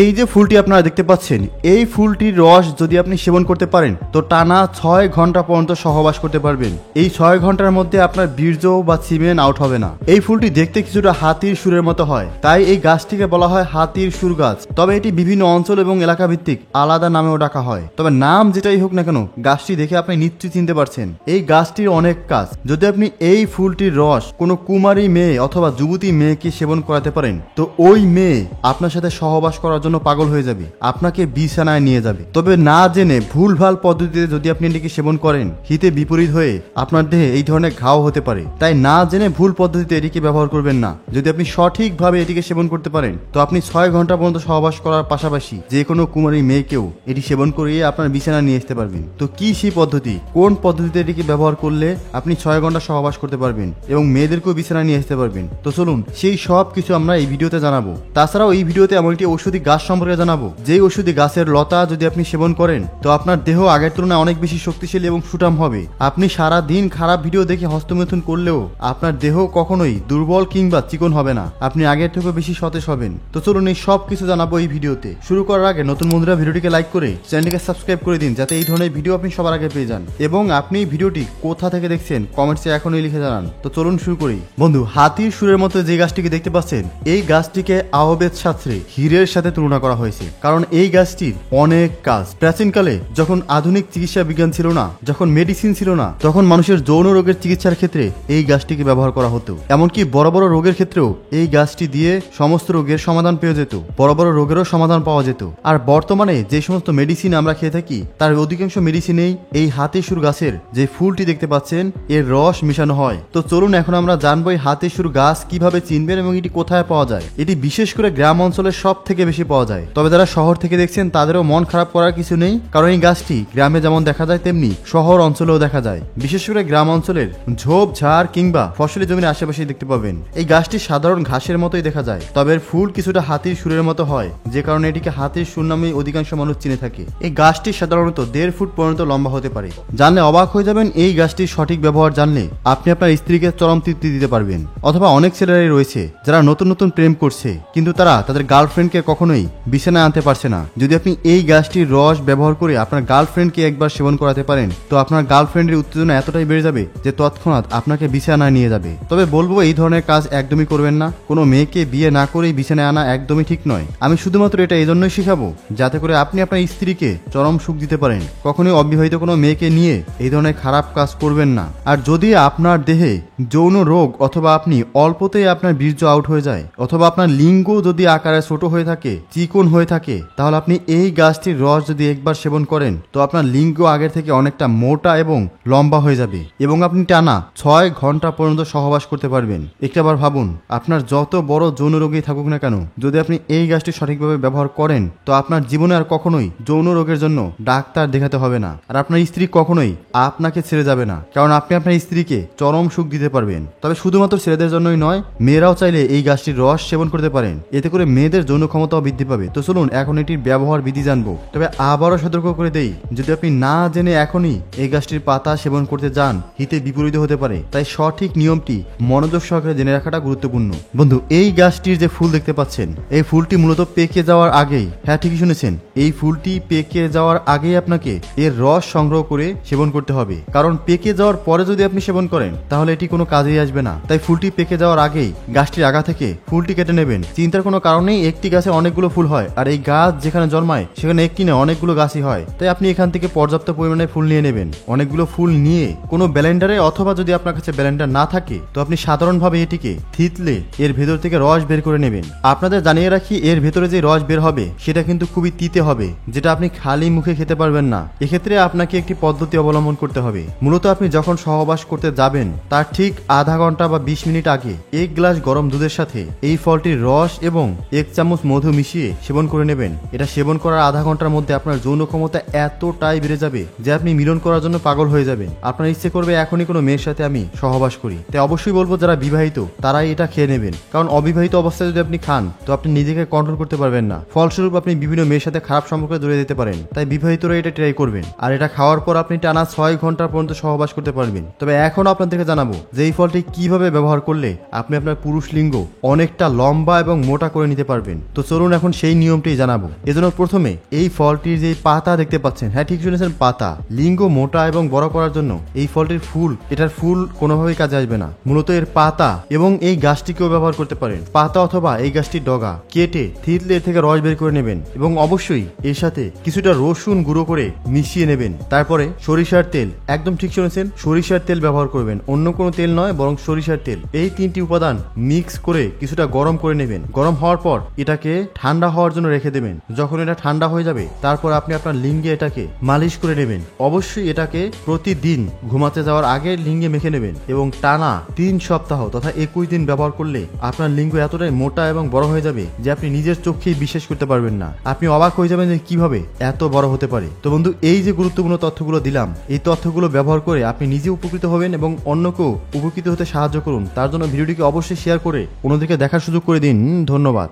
এই যে ফুলটি আপনারা দেখতে পাচ্ছেন, এই ফুলটির রস যদি আপনি সেবন করতে পারেন তো টানা 6 ঘন্টা পর্যন্ত সহবাস করতে পারবেন। এই 6 ঘন্টার মধ্যে আপনার বীর্য বা সিমেন আউট হবে না। এই ফুলটি দেখতে কিছুটা হাতির সুরের মতো হয়, তাই এই গাছটিকে বলা হয় হাতির সুর গাছ। তবে এটি বিভিন্ন অঞ্চল এবং এলাকা ভিত্তিক আলাদা নামেও ডাকা হয়। তবে নাম যেটাই হোক না কেন, গাছটি দেখে আপনি নিশ্চয়ই চিনতে পারছেন এই গাছটির অনেক কাজ। যদি আপনি এই ফুলটির রস কোনো কুমারী মেয়ে অথবা যুবতী মেয়েকে সেবন করাতে পারেন তো ওই মেয়ে আপনার সাথে সহবাস করার জন্য পাগল হয়ে যাবে, আপনাকে বিছানায় নিয়ে যাবে। তবে না জেনে ভুলভাল পদ্ধতিতে যদি আপনি এটিকে সেবন করেন, হিতে বিপরীত হয়ে আপনার দেহে এই ধরনের ঘাও হতে পারে। তাই না জেনে ভুল পদ্ধতিতে এটিকে ব্যবহার করবেন না। যদি আপনি সঠিকভাবে এটিকে সেবন করতে পারেন তো আপনি 6 ঘন্টা পর্যন্ত সহবাস করার পাশাপাশি যে কোনো কুমারী মেয়েকেও এটি সেবন করিয়ে আপনার বিছানায় নিয়ে আসতে পারবেন। তো কি সেই পদ্ধতি, কোন পদ্ধতিতে এটিকে ব্যবহার করলে আপনি 6 ঘন্টা সহবাস করতে পারবেন এবং মেয়েদেরকেও বিছানায় নিয়ে আসতে পারবেন, তো চলুন সেই সব কিছু আমরা এই ভিডিওতে জানাবো। তাছাড়াও এই ভিডিওতে এমন একটি ঔষধি গাছ সম্পর্কে জানাবো, যেই ঔষধি গাছের লতা যদি আপনি সেবন করেন তো আপনার দেহ আগের তুলনায় অনেক বেশি শক্তিশালী এবং সুঠাম হবে। আপনি সারা দিন খারাপ ভিডিও দেখে হস্তমৈথুন করলেও আপনার দেহ কখনোই দুর্বল কিংবা চিকন হবে না, আপনি আগের থেকে বেশি সতেজ হবেন। তো চলুন এই সব কিছু জানাবো এই ভিডিওতে। শুরু করার আগে নতুন বন্ধুরা ভিডিওটিকে লাইক করে চ্যানেলটিকে সাবস্ক্রাইব করে দিন, যাতে এই ধরনের ভিডিও আপনি সবার আগে পেয়ে যান। এবং আপনি এই ভিডিওটি কোথা থেকে দেখছেন কমেন্টসে এখনই লিখে জানান। তো চলুন শুরু করি। বন্ধু, হাতির সুরের মতো যে গাছটিকে দেখতে পাচ্ছেন, এই গাছটিকে আহবেদ শাস্ত্রে হীরের সাথে তুলনা করা হয়েছে, কারণ এই গাছটির অনেক কাজ। প্রাচীনকালে যখন আধুনিক চিকিৎসা বিজ্ঞান ছিল না, যখন মেডিসিন ছিল না, তখন মানুষের যৌন রোগের চিকিৎসার ক্ষেত্রে এই গাছটিকে ব্যবহার করা হতো। এমনকি বড় বড় রোগের ক্ষেত্রেও এই গাছটি দিয়ে সমস্ত রোগের সমাধান পেয়ে যেত, বড় বড় রোগেরও সমাধান পাওয়া যেত। আর বর্তমানে যে সমস্ত মেডিসিন আমরা খেয়ে থাকি তার অধিকাংশ মেডিসিনেই এই হাতির সুর গাছের যে ফুলটি দেখতে পাচ্ছেন এর রস মেশানো হয়। তো চলুন এখন আমরা জানবো এই হাতির সুর গাছ কিভাবে চিনবেন এবং এটি কোথায় পাওয়া যায়। এটি বিশেষ করে গ্রাম অঞ্চলে সব থেকে বেশি পাওয়া যায়। তবে যারা শহর থেকে দেখছেন তাদেরও মন খারাপ করার কিছু নেই, কারণ এই গাছটি গ্রামে যেমন দেখা যায় তেমনি শহর অঞ্চলেও দেখা যায়। বিশেষ করে গ্রাম অঞ্চলের ঝোপ ঝাড় কিংবা ফসলি জমির আশেপাশে দেখতে পাবেন। এই গাছটি সাধারণ ঘাসের মতোই দেখা যায়, তবে এর ফুল কিছুটা হাতির সুরের মতো হয়, যে কারণে এটিকে হাতির সুর নামে অধিকাংশ মানুষ চিনে থাকে। এই গাছটি সাধারণত 1.5 ফুট পর্যন্ত লম্বা হতে পারে। জানলে অবাক হয়ে যাবেন, এই গাছটির সঠিক ব্যবহার জানলে আপনি আপনার স্ত্রীকে চরম তৃপ্তি দিতে পারবেন। অথবা অনেক ছেলেরাই রয়েছে যারা নতুন নতুন প্রেম করছে, কিন্তু তারা তাদের গার্লফ্রেন্ডকে কখনোই বিছানায় আনতে পারছে না। যদি আপনি এই গাছটির রস ব্যবহার করে আপনার গার্লফ্রেন্ডকে একবার সেবন করাতে পারেন তো আপনার গার্লফ্রেন্ডের উত্তেজনা এতটাই বেড়ে যাবে যে তৎক্ষণাৎ আপনাকে বিছানায় নিয়ে যাবে। তবে বলবো এই ধরনের কাজ একদমই করবেন না। কোনো মেয়েকে বিয়ে না করেই বিছানায় আনা একদমই ঠিক নয়। আমি শুধুমাত্র এটা এই জন্যই শিখাবো যাতে করে আপনি আপনার স্ত্রীকে চরম সুখ দিতে পারেন। কখনোই অবিবাহিত কোনো মেয়েকে নিয়ে এই ধরনের খারাপ কাজ করবেন না। আর যদি আপনার দেহে যৌন রোগ অথবা আপনি অল্পতেই আপনার বীর্য আউট হয়ে যায় অথবা আপনার লিঙ্গ যদি আকারে ছোট হয়ে থাকে, চিকন হয়ে থাকে, তাহলে আপনি এই গাছটির রস যদি একবার সেবন করেন তো আপনার লিঙ্গ আগের থেকে অনেকটা মোটা এবং লম্বা হয়ে যাবে এবং আপনি টানা 6 ঘন্টা পর্যন্ত সহবাস করতে পারবেন। একটাবার ভাবুন, আপনার যত বড় যৌন রোগী থাকুক না কেন, যদি আপনি এই গাছটি সঠিকভাবে ব্যবহার করেন তো আপনার জীবনে আর কখনোই যৌন রোগের জন্য ডাক্তার দেখাতে হবে না। আর আপনার স্ত্রী কখনোই আপনাকে ছেড়ে যাবে না, কারণ আপনি আপনার স্ত্রীকে চরম সুখ দিতে পারবেন। তবে শুধুমাত্র ছেলেদের জন্যই নয়, মেয়েরাও চাইলে এই গাছটির রস সেবন করতে পারেন। এতে করে মেয়েদের যৌন ক্ষমতাও বৃদ্ধি পাবে। তো চলুন এখন এটির ব্যবহার বিধি জানবো। তবে আবারও সতর্ক করে দেই, যদি আপনি না জেনে এখনই এই গাছটির পাতা সেবন করতে যান হিতে বিপরীত হতে পারে। তাই সঠিক নিয়মটি মনোযোগ সহকারে জেনে রাখাটা গুরুত্বপূর্ণ। বন্ধু, এই গাছটির যে ফুল দেখতে পাচ্ছেন, এই ফুলটি মূলত পেকে যাওয়ার আগেই, হ্যাঁ ঠিকই শুনেছেন, এই ফুলটি পেকে যাওয়ার আগেই আপনাকে এর রস সংগ্রহ করে সেবন করতে হবে। কারণ পেকে যাওয়ার পরে যদি আপনি সেবন করেন তাহলে এটি কোনো কাজেই আসবে না। তাই ফুলটি পেকে যাওয়ার আগেই গাছটির আগা থেকে ফুলটি কেটে নেবেন। চিন্তার কোনো কারণেই একটি গাছে অনেকগুলো ফুল হয়, আর এই গাছ যেখানে জন্মায় সেখানে একটি না অনেকগুলো গাছই হয়। তাই আপনি এখান থেকে পর্যাপ্ত পরিমাণে ফুল নিয়ে নেবেন। অনেকগুলো ফুল নিয়ে কোনো ব্লেন্ডারে অথবা যদি আপনার কাছে ব্লেন্ডার না থাকে তো আপনি সাধারণভাবে এটিকে থিতলে এর ভেতর থেকে রস বের করে নেবেন। আপনাদের জানিয়ে রাখি, এর ভেতরে যে রস বের হবে সেটা কিন্তু খুবই তিতে হবে, যেটা আপনি খালি মুখে খেতে পারবেন না। এক্ষেত্রে আপনাকে একটি পদ্ধতি অবলম্বন করতে হবে। মূলত আপনি যখন সহবাস করতে যাবেন তার ঠিক আধা ঘন্টা বা 20 মিনিট আগে 1 গ্লাস গরম দুধের সাথে এই ফলটির রস এবং 1 চামচ মধু মিশিয়ে সেবন করে নেবেন। এটা সেবন করার আধা ঘন্টার মধ্যে আপনার যৌন ক্ষমতা এতটাই বেড়ে যাবে যে আপনি মিলন করার জন্য পাগল হয়ে যাবেন। আপনার ইচ্ছে করবে এখনই কোনো মেয়ের সাথে আমি সহবাস করি। তাই অবশ্যই বলবো যারা বিবাহিত তারাই এটা খেয়ে নেবেন, কারণ অবিবাহিত অবস্থায় যদি আপনি খান তো আপনি নিজেকে কন্ট্রোল করতে পারবেন না। ফলস্বরূপ আপনি বিভিন্ন মেয়ের সাথে খারাপ সম্পর্কে জড়িয়ে যেতে পারেন। তাই বিবাহিতরা এটা ট্রাই করবেন। আর এটা খাওয়ার পর আপনি টানা 6 ঘন্টা পর্যন্ত সহবাস করতে পারবেন। তবে এখন আপনাদেরকে জানাবো যে এই ফলটি কিভাবে ব্যবহার করলে আপনি আপনার পুরুষ লিঙ্গ অনেকটা লম্বা এবং মোটা করে নিতে পারবেন। তো চলুন এখন এখন সেই নিয়মটি জানাবো। এজন্য প্রথমে এই ফলটির যে পাতা দেখতে পাচ্ছেন, হ্যাঁ ঠিক শুনেছেন, পাতা। লিঙ্গ মোটা এবং বড় করার জন্য এই ফলটির এটার ফুল কোনোভাবেই কাজে আসবে না, মূলত এর পাতা এবং এই গাছটিকেও ব্যবহার করতে পারেন। পাতা অথবা এই গাছটির ডগা কেটে থিতলে এর থেকে রস বের করে নেবেন এবং অবশ্যই এর সাথে কিছুটা রসুন গুঁড়ো করে মিশিয়ে নেবেন। তারপরে সরিষার তেল, একদম ঠিক শুনেছেন, সরিষার তেল ব্যবহার করবেন, অন্য কোনো তেল নয় বরং সরিষার তেল। এই 3টি উপাদান মিক্স করে কিছুটা গরম করে নেবেন। গরম হওয়ার পর এটাকে ঠান্ডা হওয়ার জন্য রেখে দেবেন। যখন এটা ঠান্ডা হয়ে যাবে তারপর আপনি আপনার লিঙ্গে এটাকে মালিশ করে নেবেন। অবশ্যই এটাকে প্রতিদিন ঘুমাতে যাওয়ার আগে লিঙ্গে মেখে নেবেন এবং টানা 3 সপ্তাহ তথা 21 দিন ব্যবহার করলে আপনার লিঙ্গ এতটাই মোটা এবং বড় হয়ে যাবে যে আপনি নিজের চোখেই বিশ্বাস করতে পারবেন না। আপনি অবাক হয়ে যাবেন যে কিভাবে এত বড় হতে পারে। তো বন্ধু, এই যে গুরুত্বপূর্ণ তথ্যগুলো দিলাম, এই তথ্যগুলো ব্যবহার করে আপনি নিজে উপকৃত হবেন এবং অন্যকেও উপকৃত হতে সাহায্য করুন। তার জন্য ভিডিওটিকে অবশ্যই শেয়ার করে অন্যদেরকে দেখার সুযোগ করে দিন। ধন্যবাদ।